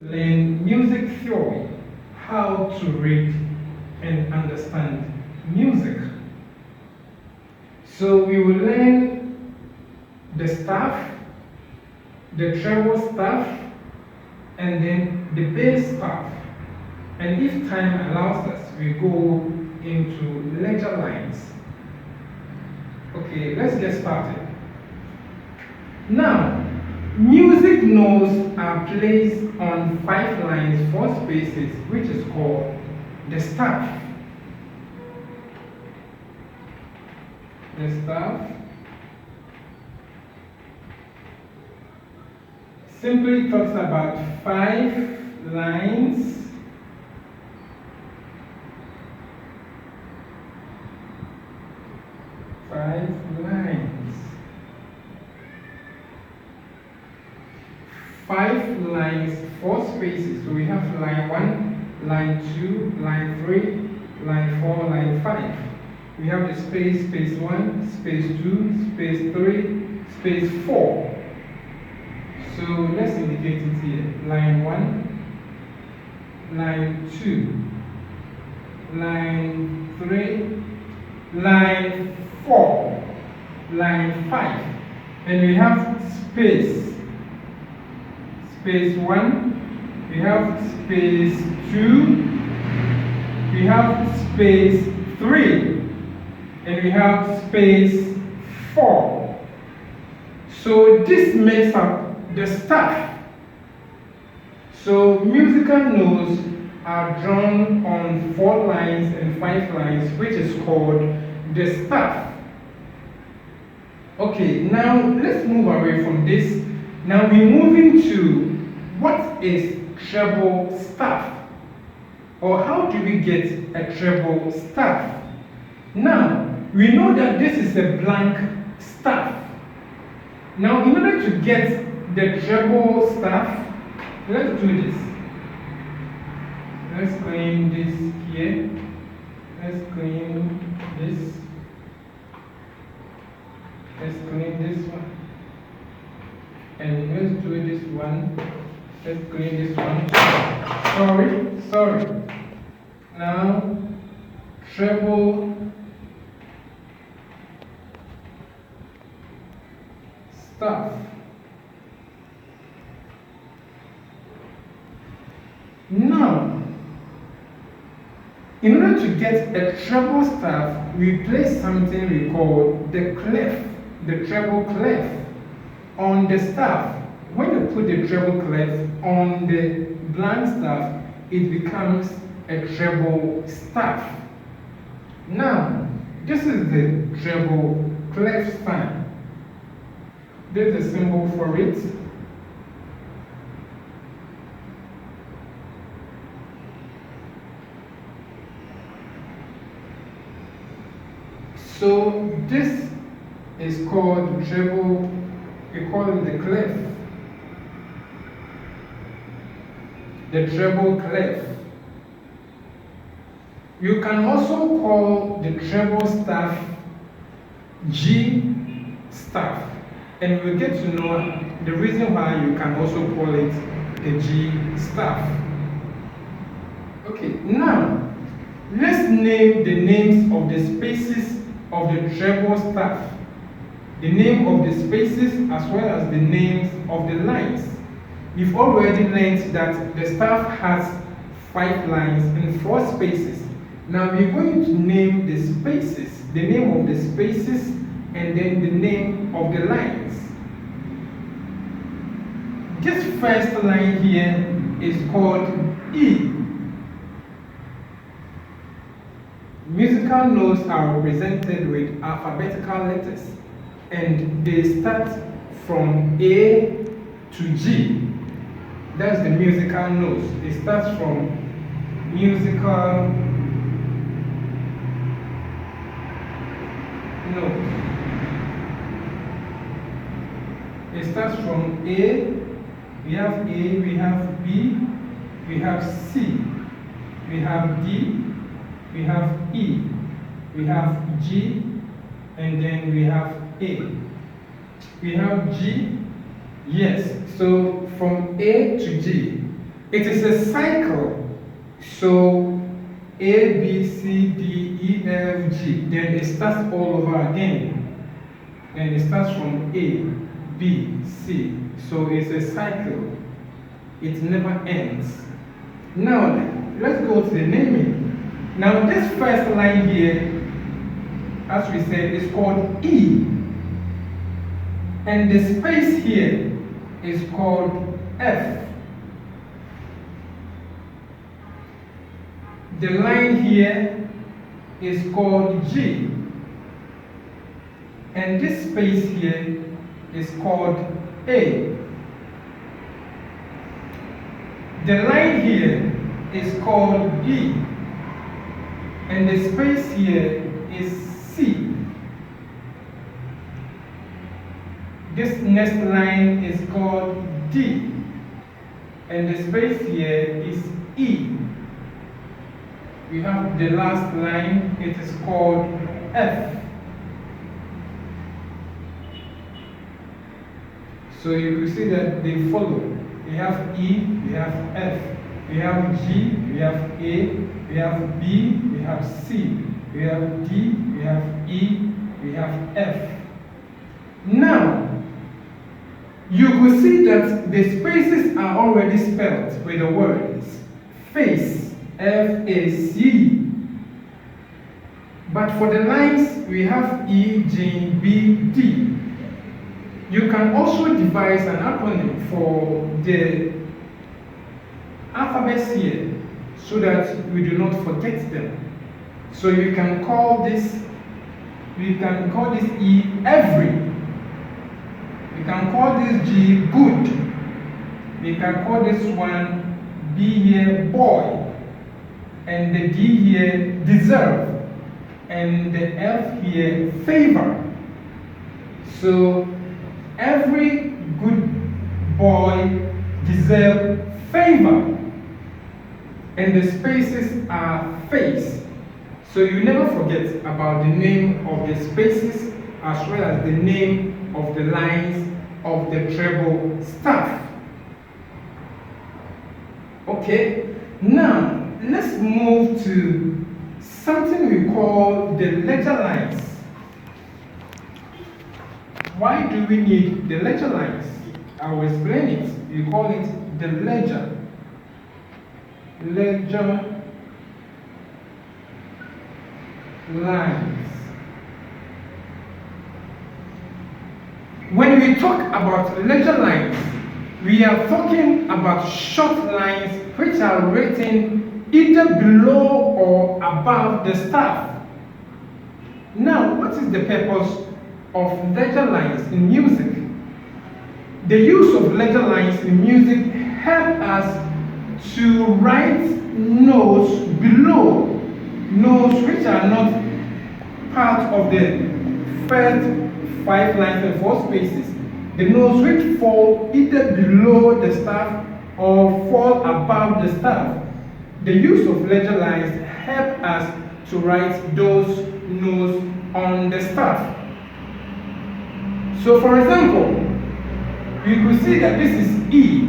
Learn music theory, how to read and understand music. So we will learn the staff, the treble staff, and then the bass staff. And if time allows us, we go into lecture lines. Okay, let's get started. Now, music notes are placed on 5 lines, 4 spaces, which is called the staff. The staff simply talks about 5 lines. Five lines, 4 spaces. So we have line 1, line 2, line 3, line 4, line 5. We have the space, space 1, space 2, space 3, space 4. So let's indicate it here. Line 1, line 2, line 3, line 4, line 5. And we have space. Space 1, we have space 2, we have space 3, and we have space 4. So this makes up the staff. So musical notes are drawn on 4 lines and 5 lines, which is called the staff. Okay, now let's move away from this. Now we're moving to what is treble staff, or how do we get a treble staff? Now we know that this is a blank staff. Now in order to get the treble staff, let's do this. Let's claim this here. Let's claim this. Let's claim this one. And let's do this one. Let's clean this one. Sorry. Now, treble staff. Now, in order to get a treble staff, we place something we call the clef, the treble clef on the staff. When you put the treble clef on the blank staff, it becomes a treble staff. Now, this is the treble clef sign. There's a symbol for it. So this is called treble, we call it the clef. The treble clef. You can also call the treble staff G staff, and we'll get to know the reason why you can also call it the G staff. Okay, now let's name the names of the spaces of the treble staff, the name of the spaces as well as the names of the lines. We've already learned that the staff has 5 lines and 4 spaces. Now we're going to name the spaces, the name of the spaces, and then the name of the lines. This first line here is called E. Musical notes are represented with alphabetical letters, and they start from A to G. That's the musical notes. It starts from musical notes. It starts from A, we have A, we have B, we have C, we have D, we have E, we have G, and then we have A. We have G, yes, so from A to G. It is a cycle. So A, B, C, D, E, F, G. Then it starts all over again. And it starts from A, B, C. So it's a cycle. It never ends. Now, let's go to the naming. Now, this first line here, as we said, is called E. And the space here is called F. The line here is called G. And this space here is called A. The line here is called B. And the space here is C. This next line is called D. And the space here is E. We have the last line, it is called F. So you will see that they follow. We have E, we have F, we have G, we have A, we have B, we have C, we have D, we have E, we have F. Now, you will see that the spaces are already spelled with the words face, F-A-C. But for the lines, we have E, G, B, D. You can also devise an acronym for the alphabets here so that we do not forget them. So you can call this E every. You can call this G good. You can call this one B here boy. And the D here deserve. And the F here favor. So every good boy deserves favor. And the spaces are face. So you never forget about the name of the spaces as well as the name of the lines of the treble staff. Okay, now let's move to something we call the ledger lines. Why do we need the ledger lines? I will explain it. We call it the ledger. Ledger lines. When we talk about ledger lines, we are talking about short lines which are written either below or above the staff. Now, what is the purpose of ledger lines in music? The use of ledger lines in music help us to write notes below, notes which are not part of the first 5 lines and 4 spaces. The notes which fall either below the staff or fall above the staff. The use of ledger lines help us to write those notes on the staff. So for example, you could see that this is E.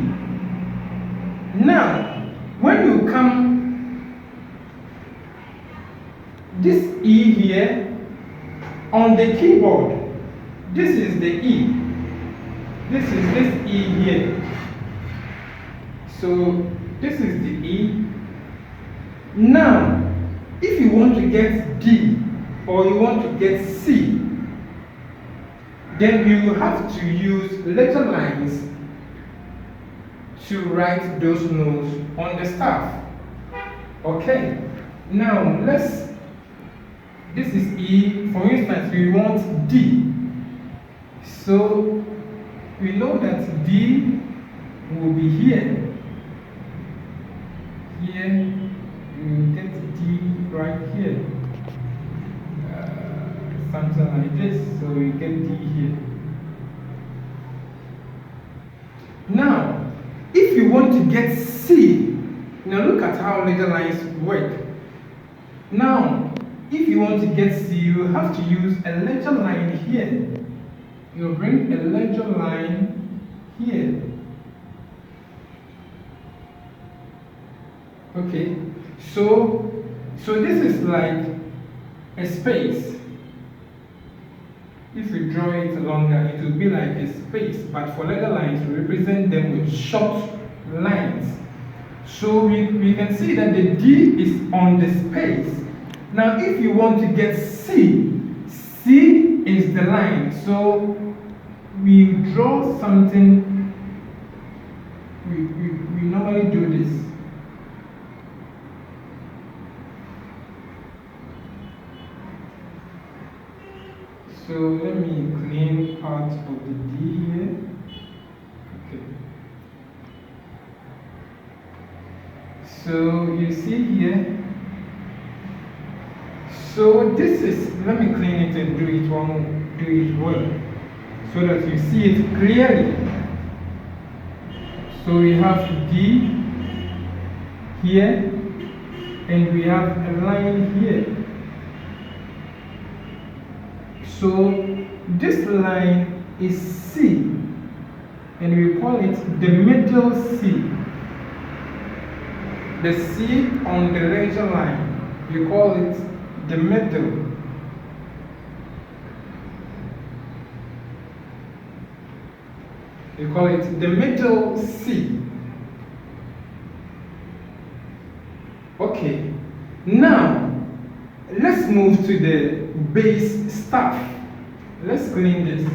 Now, when you come, this E here, on the keyboard, this is the E. This is this E here. So, this is the E. Now, if you want to get D or you want to get C, then you have to use ledger lines to write those notes on the staff. Okay, now this is E. For instance, we want D. So we know that D will be here. Here, we will get D right here. Something like this, so we get D here. Now, if you want to get C, now look at how ledger lines work. Now, if you want to get C, you have to use a ledger line here. You'll bring a ledger line here. Okay, so this is like a space. If you draw it longer, it will be like a space, but for letter lines, we represent them with short lines. So we can see that the D is on the space. Now, if you want to get C, C is the line. So we draw something, we normally do this. So let me clean part of the D here. Okay. So you see here. So this is, let me clean it and do it well, so that you see it clearly. So we have D here, and we have a line here. So this line is C, and we call it the middle C. The C on the razor line, we call it the middle. We call it the middle C. Okay, now let's move to the base staff. Let's clean this.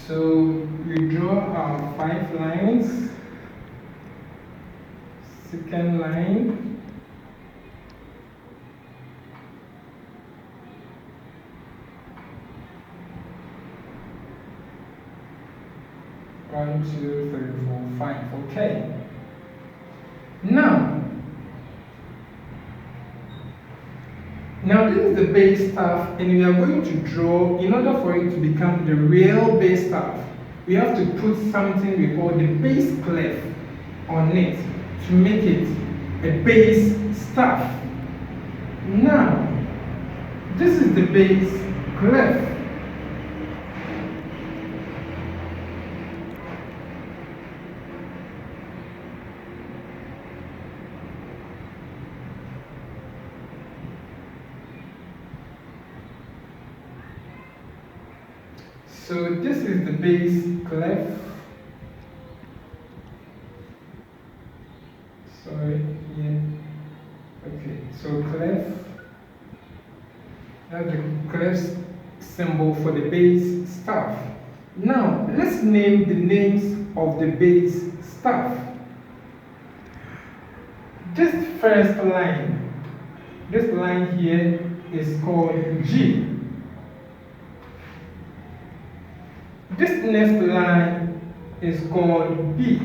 So we draw our 5 lines. Second line. One, two, three, four, 5. Okay. Now this is the base staff, and we are going to draw, in order for it to become the real base staff, we have to put something we call the base clef on it to make it a base staff. Now, this is the base clef. So this is the base clef. Sorry, yeah. Okay, so clef. That's the clef symbol for the base staff. Now, let's name the names of the base staff. This first line, this line here is called G. This next line is called B.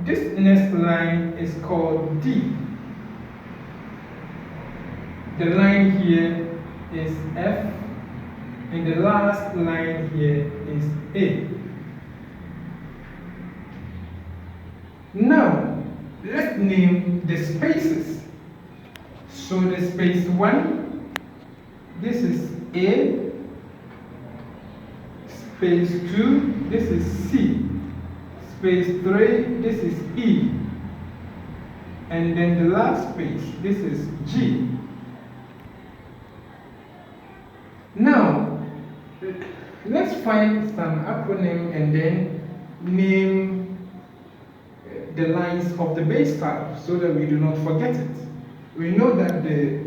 This next line is called D. The line here is F, and the last line here is A. Now, let's name the spaces. So the space 1, this is A. Space 2, this is C. Space 3, this is E. And then the last space, this is G. Now, let's find some acronym and then name the lines of the base staff so that we do not forget it. We know that the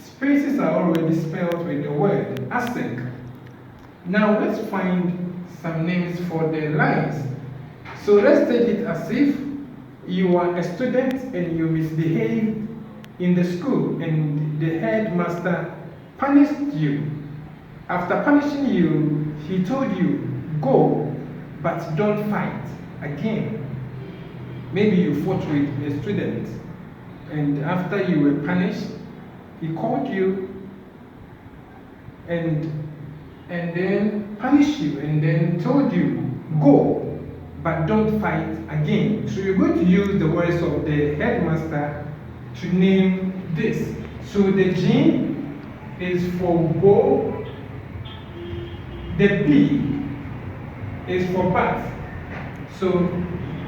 spaces are already spelled with the word async. Now let's find some names for the lines. So let's take it as if you are a student and you misbehaved in the school and the headmaster punished you. After punishing you, he told you, go, but don't fight again. Maybe you fought with a student, and after you were punished, he called you and then punished you and then told you, go, but don't fight again. So you're going to use the words of the headmaster to name this. So the G is for go, the B is for bat. So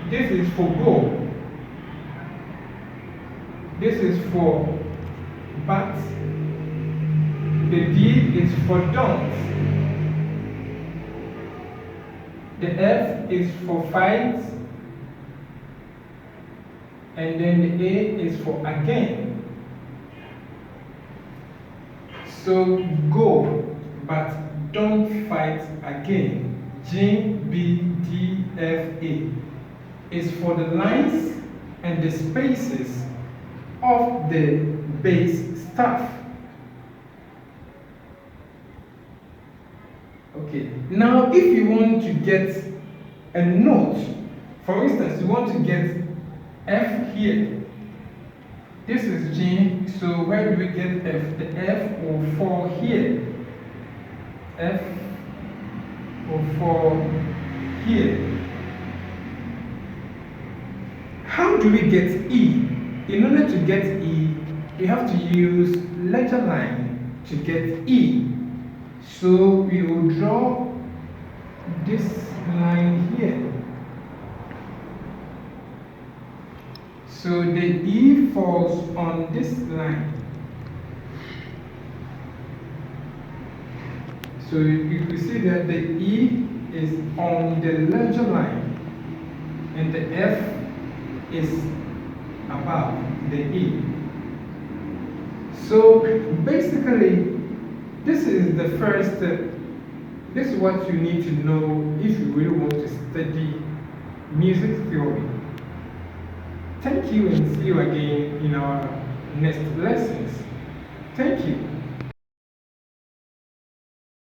this is for go, this is for bat, the D is for don't, the F is for fight, and then the A is for again. So go, but don't fight again. G, B, D, F, A is for the lines and the spaces of the bass staff. Okay, now if you want to get a note, for instance, you want to get F here. This is G, so where do we get F? The F will fall here. F will fall here. How do we get E? In order to get E, we have to use letter line to get E. So we will draw this line here. So the E falls on this line. So you can see that the E is on the larger line and the F is above the E. So basically, this is the first, this is what you need to know if you really want to study music theory. Thank you, and see you again in our next lessons. Thank you.